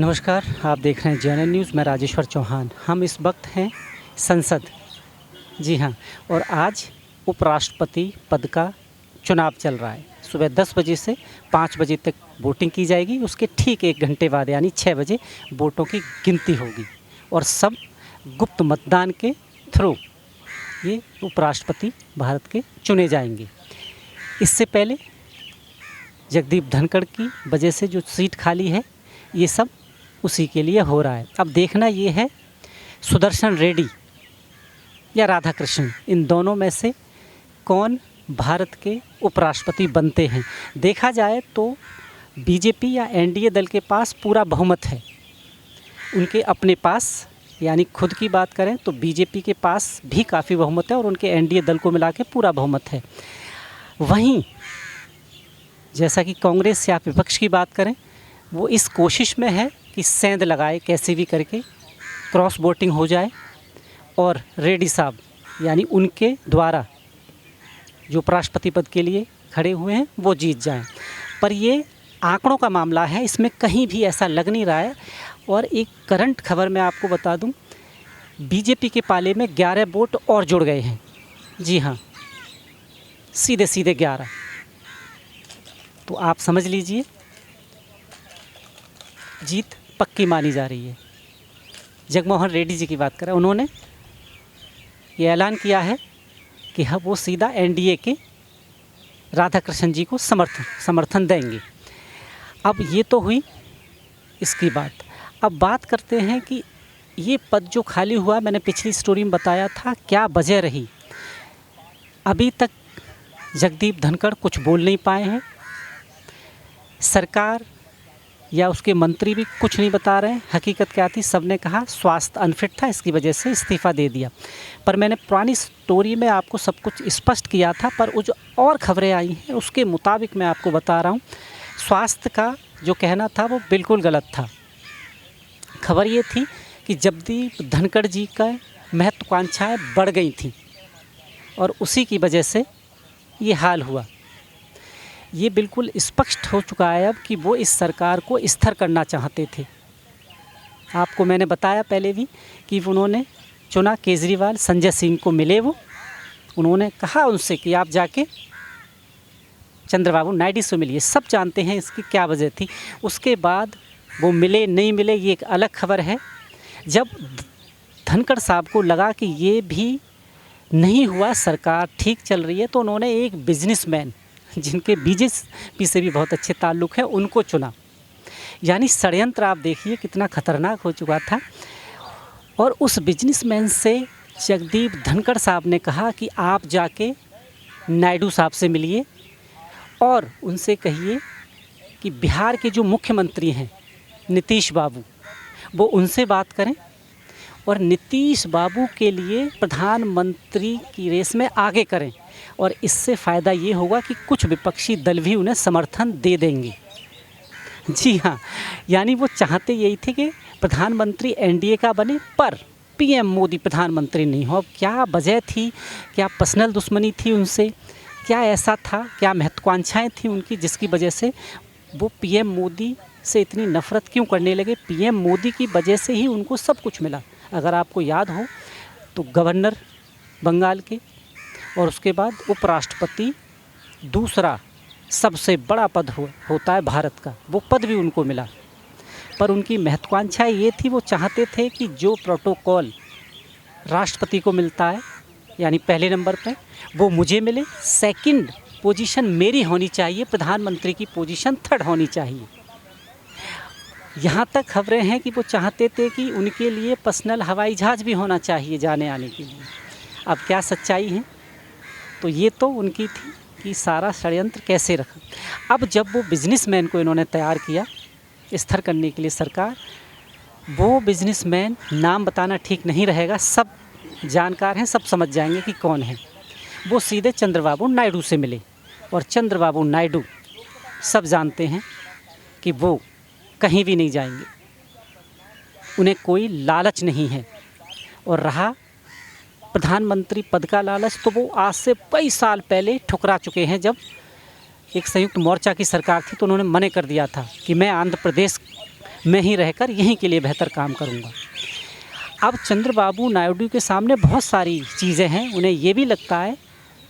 नमस्कार, आप देख रहे हैं JNN न्यूज़। मैं राजेश्वर चौहान। हम इस वक्त हैं संसद, जी हाँ, और आज उपराष्ट्रपति पद का चुनाव चल रहा है। सुबह 10 बजे से 5 बजे तक वोटिंग की जाएगी। उसके ठीक 1 घंटे बाद यानी 6 बजे वोटों की गिनती होगी और सब गुप्त मतदान के थ्रू ये उपराष्ट्रपति भारत के चुने जाएंगे। इससे पहले जगदीप धनखड़ की वजह से जो सीट खाली है, ये सब उसी के लिए हो रहा है। अब देखना ये है सुदर्शन रेड्डी या राधाकृष्णन, इन दोनों में से कौन भारत के उपराष्ट्रपति बनते हैं। देखा जाए तो बीजेपी या एनडीए दल के पास पूरा बहुमत है। उनके अपने पास यानी खुद की बात करें तो बीजेपी के पास भी काफ़ी बहुमत है और उनके एनडीए दल को मिला के पूरा बहुमत है। वहीं जैसा कि कांग्रेस या विपक्ष की बात करें, वो इस कोशिश में है कि सेंध लगाए कैसे भी करके क्रॉस वोटिंग हो जाए और रेड्डी साहब यानी उनके द्वारा जो उपराष्ट्रपति पद के लिए खड़े हुए हैं वो जीत जाएं। पर ये आंकड़ों का मामला है, इसमें कहीं भी ऐसा लग नहीं रहा है। और एक करंट खबर मैं आपको बता दूं, बीजेपी के पाले में 11 वोट और जुड़ गए हैं। जी हाँ, सीधे सीधे 11। तो आप समझ लीजिए जीत पक्की मानी जा रही है। जगनमोहन रेड्डी जी की बात करें, उन्होंने ये ऐलान किया है कि वो सीधा एनडीए के राधाकृष्णन जी को समर्थन देंगे। अब ये तो हुई इसकी बात। अब बात करते हैं कि ये पद जो खाली हुआ, मैंने पिछली स्टोरी में बताया था क्या वजह रही। अभी तक जगदीप धनखड़ कुछ बोल नहीं पाए हैं, सरकार या उसके मंत्री भी कुछ नहीं बता रहे हैं। हकीकत क्या थी, सबने कहा स्वास्थ्य अनफिट था, इसकी वजह से इस्तीफ़ा दे दिया। पर मैंने पुरानी स्टोरी में आपको सब कुछ स्पष्ट किया था, पर वो जो और खबरें आई हैं उसके मुताबिक मैं आपको बता रहा हूँ। स्वास्थ्य का जो कहना था वो बिल्कुल गलत था। खबर ये थी कि जगदीप धनखड़ जी का महत्वाकांक्षाएँ बढ़ गई थी और उसी की वजह से ये हाल हुआ। ये बिल्कुल स्पष्ट हो चुका है अब कि वो इस सरकार को स्थिर करना चाहते थे। आपको मैंने बताया पहले भी कि उन्होंने चुना केजरीवाल, संजय सिंह को मिले। उन्होंने कहा उनसे कि आप जाके चंद्रबाबू नायडू से मिलिए। सब जानते हैं इसकी क्या वजह थी। उसके बाद वो मिले नहीं मिले ये एक अलग खबर है। जब धनखड़ साहब को लगा कि ये भी नहीं हुआ, सरकार ठीक चल रही है, तो उन्होंने एक बिजनेसमैन जिनके बीजेपी से भी बहुत अच्छे ताल्लुक़ हैं उनको चुना। यानी षड्यंत्र आप देखिए कितना ख़तरनाक हो चुका था। और उस बिजनेसमैन से जगदीप धनखड़ साहब ने कहा कि आप जाके नायडू साहब से मिलिए और उनसे कहिए कि बिहार के जो मुख्यमंत्री हैं नीतीश बाबू, वो उनसे बात करें और नीतीश बाबू के लिए प्रधानमंत्री की रेस में आगे करें। और इससे फ़ायदा ये होगा कि कुछ विपक्षी दल भी उन्हें समर्थन दे देंगे। जी हाँ, यानी वो चाहते यही थे कि प्रधानमंत्री एनडीए का बने पर पीएम मोदी प्रधानमंत्री नहीं हो। अब क्या वजह थी, क्या पर्सनल दुश्मनी थी उनसे, क्या ऐसा था, क्या महत्वाकांक्षाएँ थी उनकी जिसकी वजह से वो पीएम मोदी से इतनी नफ़रत क्यों करने लगे। पीएम मोदी की वजह से ही उनको सब कुछ मिला। अगर आपको याद हो तो गवर्नर बंगाल के और उसके बाद उपराष्ट्रपति दूसरा सबसे बड़ा पद होता है भारत का, वो पद भी उनको मिला। पर उनकी महत्वाकांक्षा ये थी, वो चाहते थे कि जो प्रोटोकॉल राष्ट्रपति को मिलता है यानी पहले नंबर पे, वो मुझे मिले। सेकंड पोजीशन मेरी होनी चाहिए, प्रधानमंत्री की पोजीशन थर्ड होनी चाहिए। यहाँ तक खबरें हैं कि वो चाहते थे कि उनके लिए पर्सनल हवाई जहाज़ भी होना चाहिए जाने आने के लिए। अब क्या सच्चाई है, तो ये तो उनकी थी कि सारा षड्यंत्र कैसे रखा। अब जब वो बिजनेसमैन को इन्होंने तैयार किया स्थिर करने के लिए सरकार, वो बिजनेसमैन नाम बताना ठीक नहीं रहेगा, सब जानकार हैं, सब समझ जाएंगे कि कौन है। वो सीधे चंद्रबाबू नायडू से मिले और चंद्रबाबू नायडू सब जानते हैं कि वो कहीं भी नहीं जाएंगे, उन्हें कोई लालच नहीं है। और रहा प्रधानमंत्री पद का लालच, तो वो आज से कई साल पहले ठुकरा चुके हैं। जब एक संयुक्त मोर्चा की सरकार थी तो उन्होंने मना कर दिया था कि मैं आंध्र प्रदेश मैं ही रहकर यहीं के लिए बेहतर काम करूँगा। अब चंद्रबाबू नायडू के सामने बहुत सारी चीज़ें हैं। उन्हें ये भी लगता है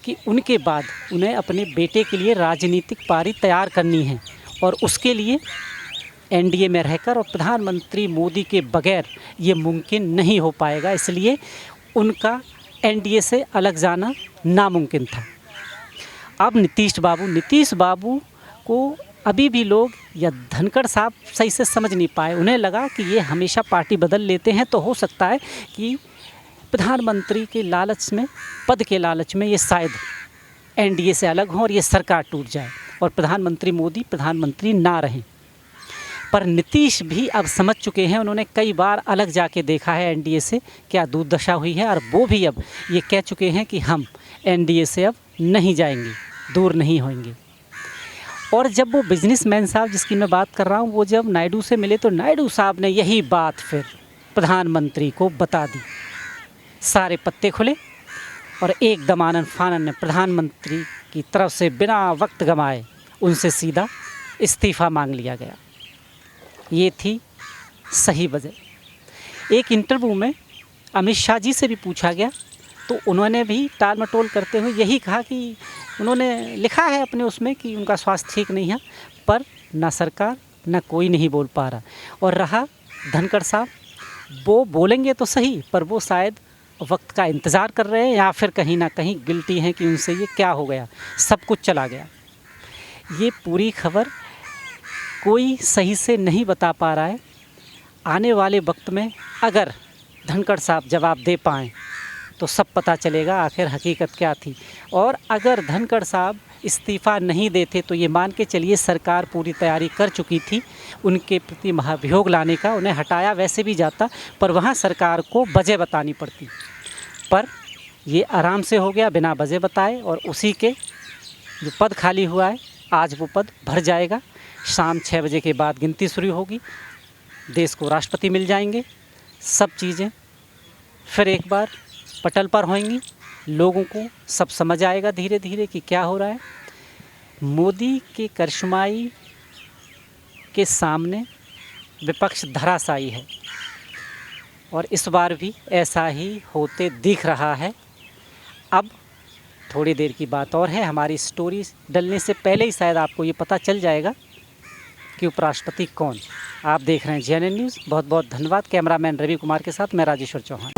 कि उनके बाद उन्हें अपने बेटे के लिए राजनीतिक पारी तैयार करनी है और उसके लिए एनडीए में रहकर और प्रधानमंत्री मोदी के बगैर ये मुमकिन नहीं हो पाएगा। इसलिए उनका एनडीए से अलग जाना नामुमकिन था। अब नीतीश बाबू को अभी भी लोग या धनखड़ साहब सही से समझ नहीं पाए। उन्हें लगा कि ये हमेशा पार्टी बदल लेते हैं तो हो सकता है कि प्रधानमंत्री के लालच में, पद के लालच में ये शायद एनडीए से अलग हों और ये सरकार टूट जाए और प्रधानमंत्री मोदी प्रधानमंत्री ना रहें। पर नीतीश भी अब समझ चुके हैं। उन्होंने कई बार अलग जाके देखा है एनडीए से क्या दुर्दशा हुई है और वो भी अब ये कह चुके हैं कि हम एनडीए से अब नहीं जाएंगे, दूर नहीं होंगे। और जब वो बिजनेसमैन साहब जिसकी मैं बात कर रहा हूँ वो जब नायडू से मिले तो नायडू साहब ने यही बात फिर प्रधानमंत्री को बता दी। सारे पत्ते खुले और एकदम आनन फानन ने प्रधानमंत्री की तरफ से बिना वक्त गंवाए उनसे सीधा इस्तीफ़ा मांग लिया गया। ये थी सही वजह। एक इंटरव्यू में अमित शाह जी से भी पूछा गया तो उन्होंने भी टाल मटोल करते हुए यही कहा कि उन्होंने लिखा है अपने उसमें कि उनका स्वास्थ्य ठीक नहीं है, पर ना सरकार ना कोई नहीं बोल पा रहा। और रहा धनखड़ साहब, वो बोलेंगे तो सही पर वो शायद वक्त का इंतज़ार कर रहे हैं या फिर कहीं ना कहीं गिल्टी हैं कि उनसे ये क्या हो गया, सब कुछ चला गया। ये पूरी खबर कोई सही से नहीं बता पा रहा है। आने वाले वक्त में अगर धनखड़ साहब जवाब दे पाएँ तो सब पता चलेगा आखिर हकीकत क्या थी। और अगर धनखड़ साहब इस्तीफ़ा नहीं देते तो ये मान के चलिए सरकार पूरी तैयारी कर चुकी थी उनके प्रति महाभियोग लाने का। उन्हें हटाया वैसे भी जाता पर वहाँ सरकार को वजह बतानी पड़ती, पर ये आराम से हो गया बिना वजह बताए। और उसी के जो पद खाली हुआ है आज वो पद भर जाएगा। शाम 6 बजे के बाद गिनती शुरू होगी, देश को राष्ट्रपति मिल जाएंगे, सब चीज़ें फिर एक बार पटल पर होंगी। लोगों को सब समझ आएगा धीरे धीरे कि क्या हो रहा है। मोदी के करिश्माई के सामने विपक्ष धराशायी है और इस बार भी ऐसा ही होते दिख रहा है। अब थोड़ी देर की बात और है, हमारी स्टोरी डलने से पहले ही शायद आपको ये पता चल जाएगा कि उपराष्ट्रपति कौन। आप देख रहे हैं JNN न्यूज़। बहुत बहुत धन्यवाद। कैमरामैन रवि कुमार के साथ मैं राजेश्वर चौहान।